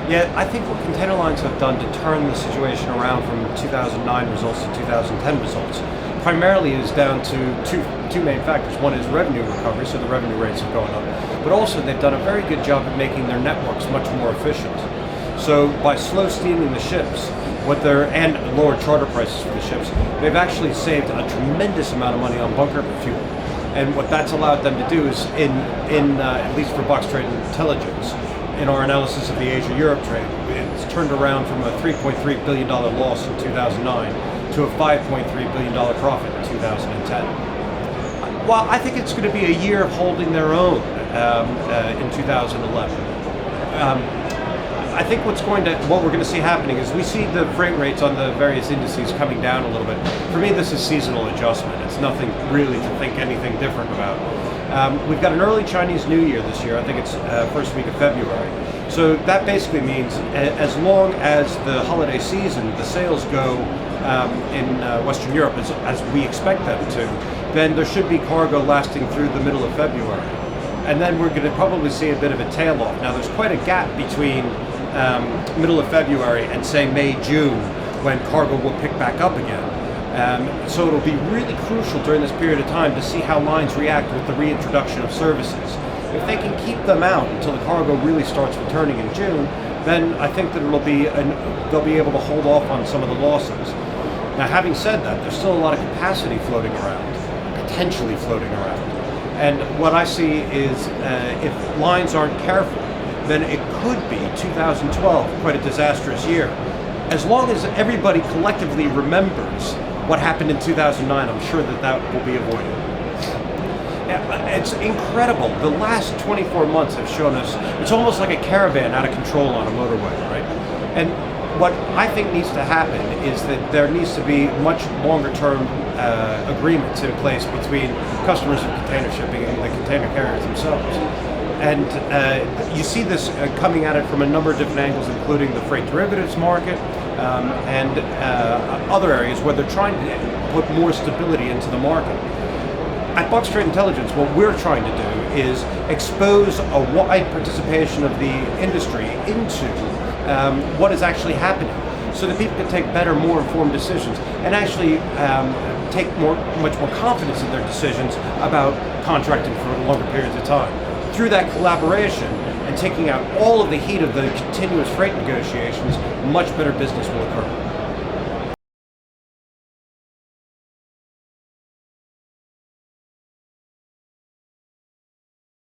Yeah, I think what container lines have done to turn the situation around from 2009 results to 2010 results primarily is down to two main factors. One is revenue recovery, so the revenue rates have gone up, but also they've done a very good job of making their networks much more efficient. So by slow steaming the ships, and lower charter prices for the ships, they've actually saved a tremendous amount of money on bunker fuel. And what that's allowed them to do is, at least for box trade intelligence, in our analysis of the Asia-Europe trade, it's turned around from a $3.3 billion loss in 2009 to a $5.3 billion profit in 2010. Well, I think it's going to be a year of holding their own in 2011. I think what we're going to see happening is we see the freight rates on the various indices coming down a little bit. For me, this is seasonal adjustment. It's nothing really to think anything different about. We've got an early Chinese New Year this year. I think it's first week of February. So that basically means as long as the holiday season, the sales go in Western Europe as we expect them to, then there should be cargo lasting through the middle of February. And then we're going to probably see a bit of a tail off. Now there's quite a gap between middle of February and say May, June, when cargo will pick back up again. So it'll be really crucial during this period of time to see how lines react with the reintroduction of services. If they can keep them out until the cargo really starts returning in June, then I think that they'll be able to hold off on some of the losses. Now, having said that, there's still a lot of capacity floating around, potentially floating around. And what I see is if lines aren't careful, then it could be 2012 quite a disastrous year. As long as everybody collectively remembers what happened in 2009, I'm sure that will be avoided. It's incredible. The last 24 months have shown us it's almost like a caravan out of control on a motorway, right? And what I think needs to happen is that there needs to be much longer-term agreements in place between customers of container shipping and the container carriers themselves. And you see this coming at it from a number of different angles, including the freight derivatives market and other areas where they're trying to put more stability into the market. At Box Trade Intelligence, what we're trying to do is expose a wide participation of the industry into what is actually happening, so that people can take better, more informed decisions and actually take much more confidence in their decisions about contracting for longer periods of time. Through that collaboration and taking out all of the heat of the continuous freight negotiations, much better business will occur.